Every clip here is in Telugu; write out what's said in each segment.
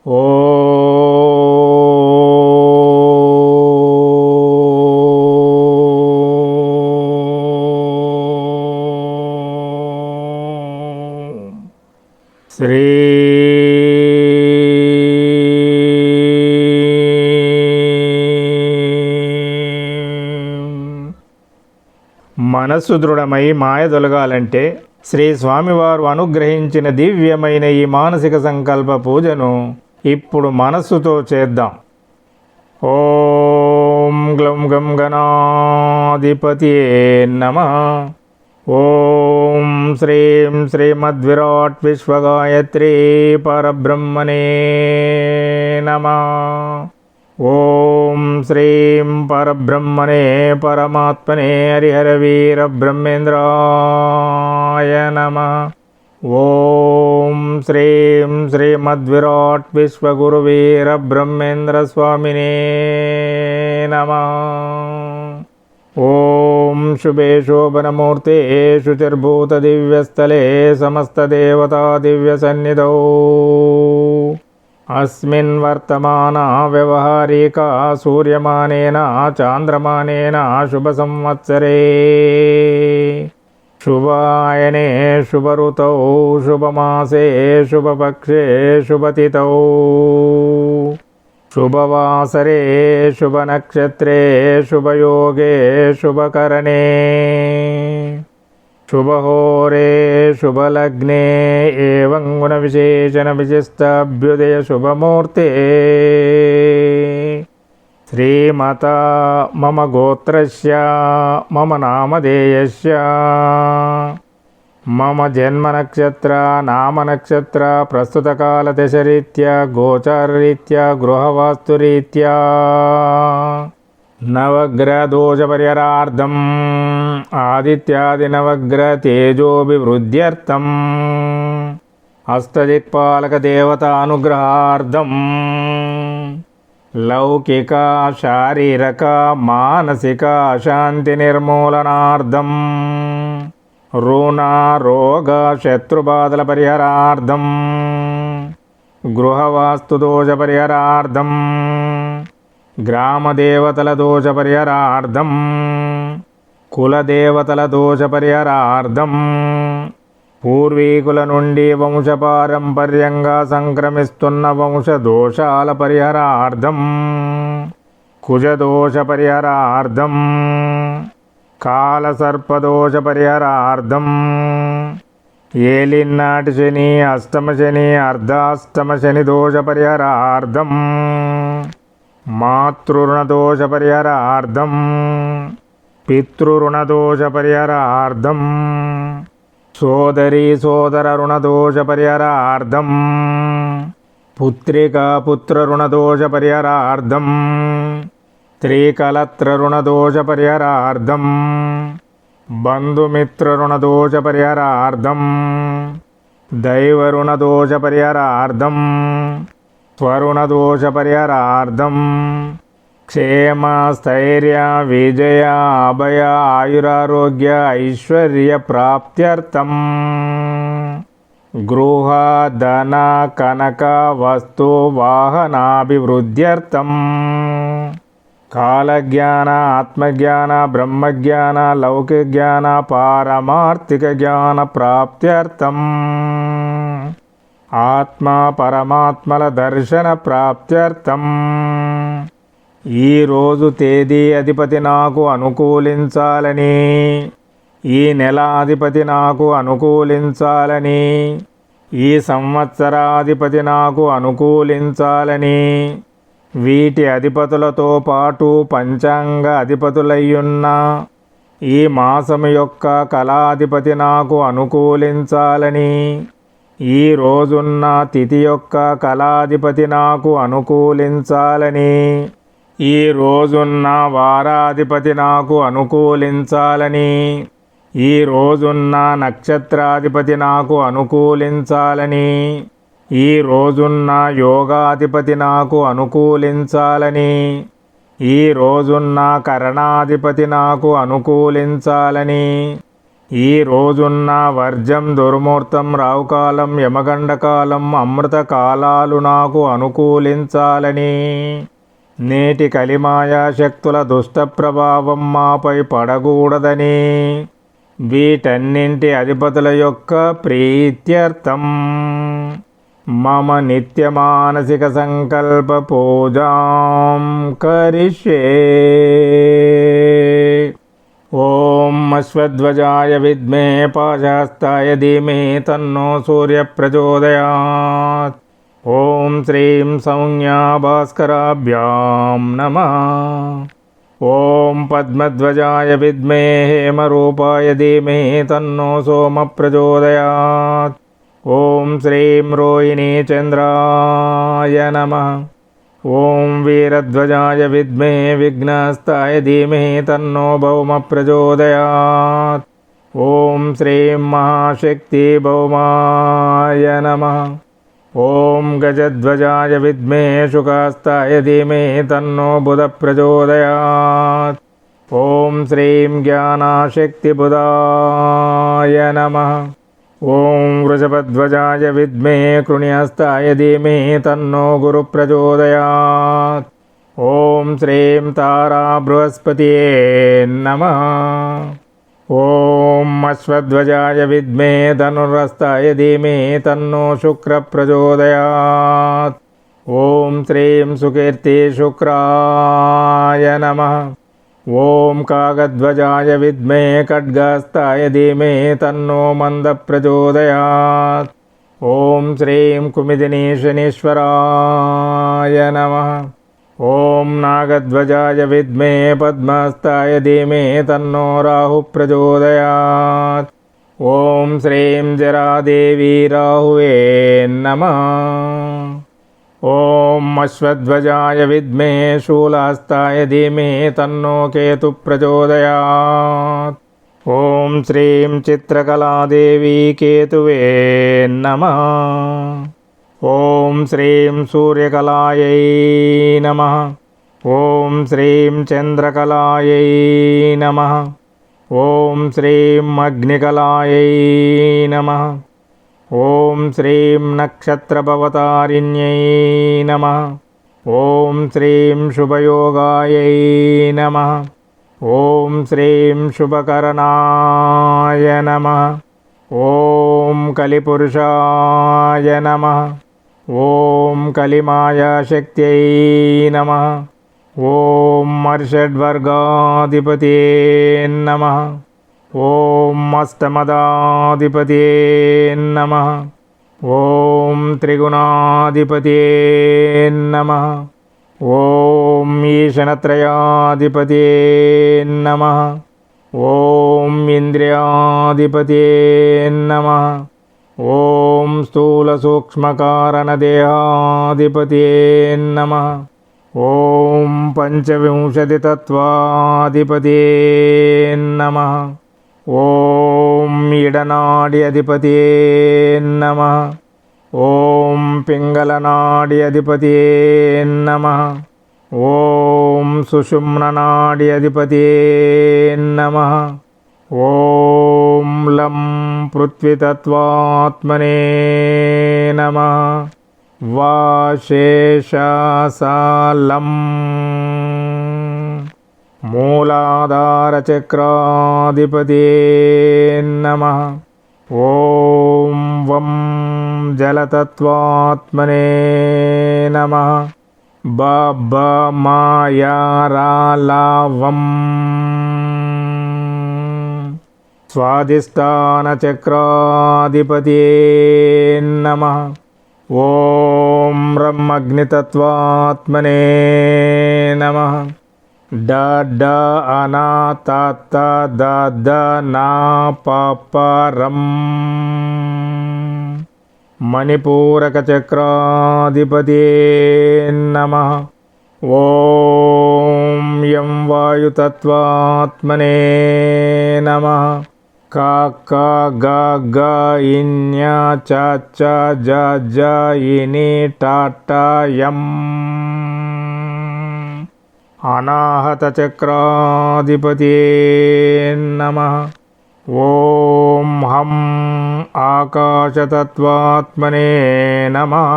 శ్రీ మనస్సు దృఢమై మాయ తొలగాలంటే శ్రీ స్వామివారు అనుగ్రహించిన దివ్యమైన ఈ మానసిక సంకల్ప పూజను ఇప్పుడు మనస్సుతో చేద్దాం. ఓం గ్లం గం గణాధిపతియే నమః. ఓం శ్రీం శ్రీమద్విరాట్ విశ్వగాయత్రీ పరబ్రహ్మణే నమః. ఓం శ్రీం పరబ్రహ్మణే పరమాత్మనే హరిహర వీర బ్రహ్మేంద్రాయ నమః. ఓం శ్రీం శ్రీమద్విరాట్ విశ్వగురువీర బ్రహ్మేంద్ర స్వామినే నమః. ఓం శుభే శోభనమూర్తే శుచిర్భూత దివ్యస్థలే సమస్త దేవతా దివ్య సన్నిధౌ అస్మిన్ వర్తమాన వ్యవహారికా సూర్యమానేన చాంద్రమానేన శుభ సంవత్సరే శుభాయనే శుభరుతౌ శుభమాసే శుభపక్షే శుభతిథౌ శుభవాసరే శుభనక్షత్రే శుభయోగే శుభకరణే శుభహోరే శుభలగ్నే ఏవం గుణ విశేషణ విశిష్టాభ్యుదయ శుభమూర్తే శ్రీమతా మమ గోత్రస్య మమ నామధేయస్య మమ జన్మనక్షత్ర నామనక్షత్ర ప్రస్తుతకాల దశరీత్యా గోచారరీత్యా గృహవాస్తురీత్యా నవగ్రహదోషపరిహారార్థం ఆదిత్యాది నవగ్రహ తేజోభివృద్ధ్యర్థం అష్టదిక్పాలక దేవతానుగ్రహార్థం లౌకిక శారీరక మానసిక శాంతి నిర్మూలనార్థం రుణ రోగ శత్రుబాధల పరిహారార్థం గృహవాస్తు దోష పరిహారార్థం గ్రామదేవతల దోష పరిహారార్థం కులదేవతల దోష పరిహారార్థం పూర్వీకుల నుండి వంశపారంపర్యంగా సంక్రమిస్తున్న వంశ దోషాల పరిహారార్థం కుజదోష పరిహారార్థం కాలసర్పదోష పరిహారార్థం ఏలినాటి శని అష్టమ శని అర్ధాష్టమ శని దోష పరిహారార్థం మాతృరుణదోష పరిహారార్థం పితృరుణదోష పరిహారార్థం సోదరీ సోదర రుణదోష పరిహారార్థం పుత్రికా పుత్రరుణదోష పరిహారార్థం స్త్రీకలత్రరుణదోష పరిహారార్థం బంధుమిత్రరుణదోష పరిహారార్థం దైవరుణదోష పరిహారార్థం స్వరుణదోష పరిహారార్థం క్షేమ స్థైర్య విజయ అభయ ఆయురారోగ్య ఐశ్వర్య ప్రాప్త్యర్థం గృహ ధన కనక వస్తు వాహనాభివృద్ధ్యర్థం కాలజ్ఞాన ఆత్మజ్ఞాన బ్రహ్మజ్ఞాన లౌకిక జ్ఞాన పారమార్థిక జ్ఞాన ప్రాప్త్యర్థం ఆత్మ పరమాత్మల దర్శన ప్రాప్త్యర్థం ఈరోజు తేదీ అధిపతి నాకు అనుకూలించాలని ఈ నెల అధిపతి నాకు అనుకూలించాలని ఈ సంవత్సరాధిపతి నాకు అనుకూలించాలని వీటి అధిపతులతో పాటు పంచాంగ అధిపతులయ్యున్న ఈ మాసము యొక్క కళాధిపతి నాకు అనుకూలించాలని ఈ రోజున్న తిథి యొక్క కళాధిపతి నాకు అనుకూలించాలని ఈ రోజున్న వారాధిపతి నాకు అనుకూలించాలని ఈ రోజున్న నక్షత్రాధిపతి నాకు అనుకూలించాలని ఈ రోజున్న యోగాధిపతి నాకు అనుకూలించాలని ఈ రోజున్న కరణాధిపతి నాకు అనుకూలించాలని ఈ రోజున్న వర్జం దుర్ముహూర్తం రావుకాలం యమగండకాలం అమృత కాలాలు నాకు అనుకూలించాలని నేటి కలిమాయా శక్తుల దుష్ట ప్రభావం మాపై పడకూడదని వీటన్నింటి అధిపతుల యొక్క ప్రీత్యర్థం మమ నిత్య మానసిక సంకల్ప పూజాం కరిష్యే. ఓం అశ్వధ్వజాయ విద్మే పాశహస్తాయ ధీమహి తన్నో సూర్య ప్రచోదయాత్. ఓం శ్రీం సౌమ్యా భాస్కరాభ్యాం నమః. ఓం పద్మధ్వజాయ విద్మే హేమరూపాయ ధీమహి తన్నో సోమ ప్రచోదయాత్. ఓం శ్రీం రోహిణీ చంద్రాయ నమః. ఓం వీరధ్వజాయ విద్మే విఘ్నహస్తాయ ధీమహి తన్నో భౌమ ప్రచోదయాత్. ఓం శ్రీం మహాశక్తి భౌమాయ నమః. ఓం గజధ్వజాయ విద్మే శుకహస్తాయ ధీమహి తన్నో బుధ ప్రచోదయాత్. ఓం శ్రీం జ్ఞానశక్తి బుధాయ నమః. ఓం వృషభధ్వజాయ విద్మే కృణిహస్తాయ ధీమహి తన్నో గురు ప్రచోదయాత్. ఓం శ్రీం తారా బృహస్పతియే నమః. ఓం అశ్వధ్వజాయ విద్మే ధనుర్హస్తాయ ధీమహి తన్నో శుక్ర ప్రచోదయాత్. ఓం శ్రీం సుకీర్తి శుక్రాయ నమః. ఓం కాగధ్వజాయ విద్మే ఖడ్గహస్తాయ ధీమహి తన్నో మంద ప్రచోదయాత్. ఓం శ్రీం కుమిదినీ శనీశ్వరాయ నమః. ఓం నాగధ్వజాయ విద్మే పద్మహస్తాయ ధీమహి తన్నో రాహు ప్రచోదయాత్. ఓం శ్రీం జరాదేవి రాహువే నమః. ఓం అశ్వధ్వజాయ విద్మే శూలహస్తాయ ధీమహి తన్నో కేతు ప్రచోదయాత్. ఓం శ్రీం చిత్రకళాదేవి కేతువే నమః. ఓం శ్రీం సూర్యకళాయై నమః. ఓం శ్రీం చంద్రకళాయై నమః. ఓం శ్రీం అగ్నికళాయై నమః. ఓం శ్రీం నక్షత్రభవతారిణ్యై నమః. ఓం శ్రీం శుభయోగాయై నమః. ఓం శ్రీం శుభకరణాయ నమః. ఓం కలిపురుషాయ నమః. ఓం కలిమాయాశక్త్యై నమః. ఓం మర్షడ్వర్గాధిపతే నమః. ఓం అష్టమదాధిపతే నమః. ఓం త్రిగుణాధిపతే నమః. ఓం ఈశనత్రయాధిపతే నమః. ఓం ఇంద్రియాధిపతే నమః. ఓం స్థూల సూక్ష్మకారణదేహాధిపతే నమః. ఓం పంచవింశతితత్వాధిపతే నమః. ఓం ఇడనాడి అధిపతే నమః. ఓం పింగళనాడి అధిపతే నమః. ఓం సుషుమ్ననాడి అధిపతే నమః. ఓం లం పృథ్వీతత్వాత్మనే నమః. వాశేషాసాలం మూలాధారచక్రాధిపతే నమః. ఓం వం జలతత్వాత్మనే నమః. బమాయారాలావం స్వాధిష్టానచక్రాధిపతే నమః. ఓం రం అగ్నితత్వాత్మనే నమః. డ డ అనా త ద ద నా ప ప రం మణిపూరకచక్రాధిపతే నమః. ఓం యం వాయుతత్వాత్మనే నమః. క క గ గ ఇన్య చ చ జ జ ఇని ట ట యం అనాహతచక్రాధిపతే నమః. ఓం హం ఆకాశతత్వాత్మనే నమః.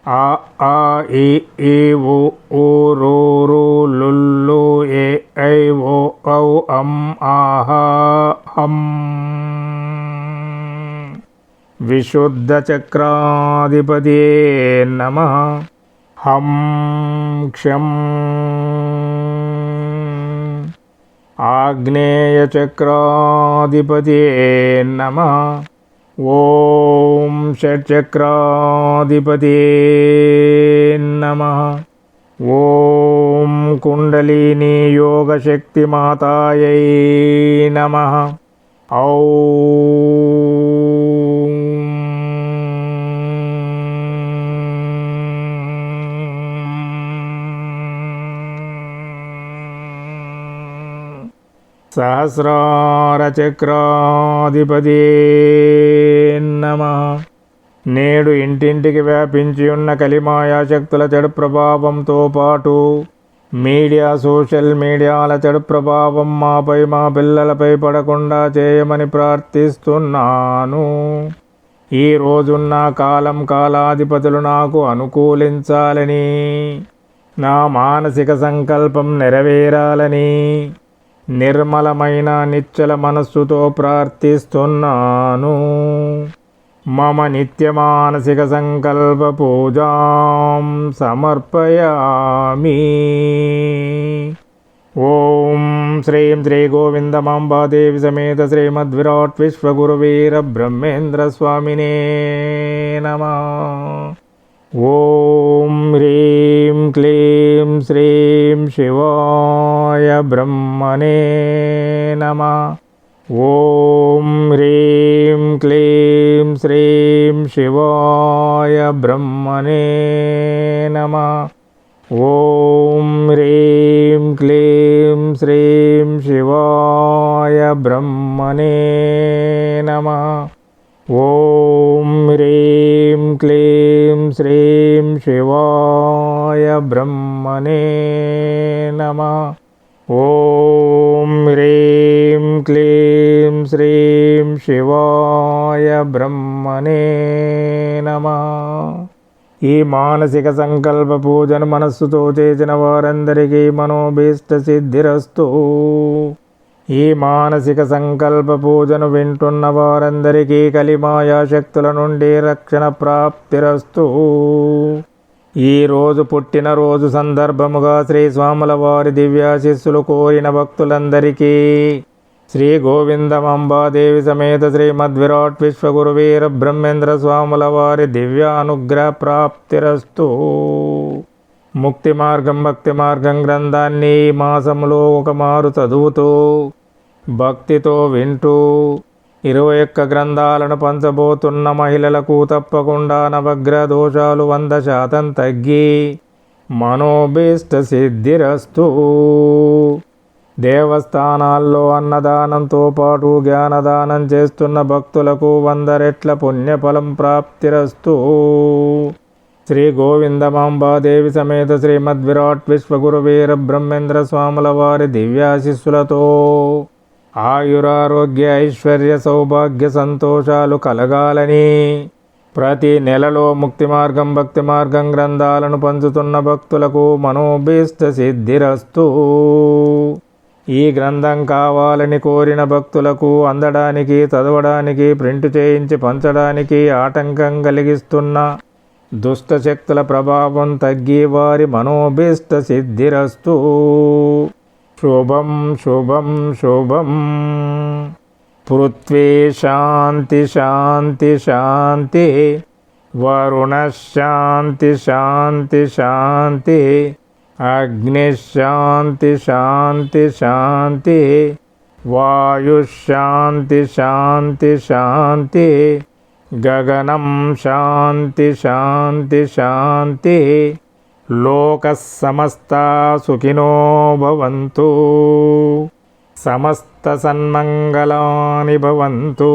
ఆ ఆ ఇ ఈ ఉ ఊ రు రు లుల్లు ఏ ఐ ఓ ఔ అం ఆహ హం. విశుద్ధ చక్రాధిపతియే నమః. హం క్షం ఆగ్నేయ చక్రాధిపతియే నమః. ఓం షట్చక్రాధిపతియే నమః. ఓం కుండలిని యోగశక్తిమాతాయై నమః. ఔం సహస్రార చక్రాధిపతియే నమః. నేడు ఇంటింటికి వ్యాపించి ఉన్న కలిమాయా శక్తుల చెడు ప్రభావంతో పాటు మీడియా సోషల్ మీడియాల చెడు ప్రభావం మాపై మా పిల్లలపై పడకుండా చేయమని ప్రార్థిస్తున్నాను. ఈ రోజున్న కాలం కాలాధిపతులు నాకు అనుకూలించాలని, నా మానసిక సంకల్పం నెరవేరాలని నిర్మలమైన నిశ్చల మనస్సుతో ప్రార్థిస్తున్నాను. మమ నిత్య మానసిక సంకల్ప పూజాం సమర్పయామి. ఓం శ్రీం శ్రీ గోవిందమాంబాదేవి సమేత శ్రీమద్విరాట్ విశ్వగురువీర బ్రహ్మేంద్ర స్వామినే నమః. ఓం హ్రీం క్లీం శ్రీం శివాయ బ్రహ్మణే నమః. ఓం హ్రీం క్లీం శ్రీం శివాయ బ్రహ్మణే నమః. ఓం హ్రీం క్లీం శ్రీం శివాయ బ్రహ్మణే నమః. ఓం హ్రీం క్లీం శ్రీం శివాయ బ్రహ్మణే నమః. ఓం హ్రీం క్లీం శ్రీం శివాయ బ్రహ్మణే నమః. ఈ మానసిక సంకల్ప పూజను మనస్సుతో చేసిన వారందరికీ మనోభీష్ట సిద్ధిరస్తు. ఈ మానసిక సంకల్ప పూజను వింటున్న వారందరికీ కలిమాయా శక్తుల నుండి రక్షణ ప్రాప్తిరస్తు. ఈ రోజు పుట్టినరోజు సందర్భముగా శ్రీ స్వాముల వారి దివ్యాశిస్సులు కోరిన భక్తులందరికీ శ్రీ గోవిందమాంబాదేవి సమేత శ్రీమద్విరాట్ విశ్వగురువీర బ్రహ్మేంద్ర స్వాముల వారి దివ్యానుగ్రహ ప్రాప్తిరస్తు. ముక్తి మార్గం భక్తి మార్గం గ్రంథాన్ని ఈ మాసములో ఒక మారు చదువుతూ భక్తితో వింటూ 21 గ్రంథాలను పంచబోతున్న మహిళలకు తప్పకుండా నవగ్రహ దోషాలు 100% తగ్గి మనోభీష్ట సిద్ధిరస్తు. దేవస్థానాల్లో అన్నదానంతో పాటు జ్ఞానదానం చేస్తున్న భక్తులకు 100 రెట్ల పుణ్యఫలం ప్రాప్తిరస్తు. శ్రీ గోవిందమాంబాదేవి సమేత శ్రీమద్విరాట్ విశ్వగురువీర బ్రహ్మేంద్ర స్వాముల వారి దివ్యాశిస్సులతో ఆయురారోగ్య ఐశ్వర్య సౌభాగ్య సంతోషాలు కలగాలని ప్రతి నెలలో ముక్తి మార్గం భక్తి మార్గం గ్రంథాలను పంచుతున్న భక్తులకు మనోభీష్ట సిద్ధిరస్తు. ఈ గ్రంథం కావాలని కోరిన భక్తులకు అందడానికి చదవడానికి ప్రింట్ చేయించి పంచడానికి ఆటంకం కలిగిస్తున్న దుష్టశక్తుల ప్రభావం తగ్గి వారి మనోభీష్ట సిద్ధిరస్తు. శుభం శుభం శుభం. పృథ్వీ శాంతి శాంతి శాంతి. వరుణ శాంతి శాంతి శాంతి. అగ్ని శాంతి శాంతి శాంతి. వాయు శాంతి శాంతి శాంతి. గగనం శాంతి శాంతి శాంతి. లోక సమస్తా సుఖినో భవంతు. సమస్త సన్మంగళాని భవంతు.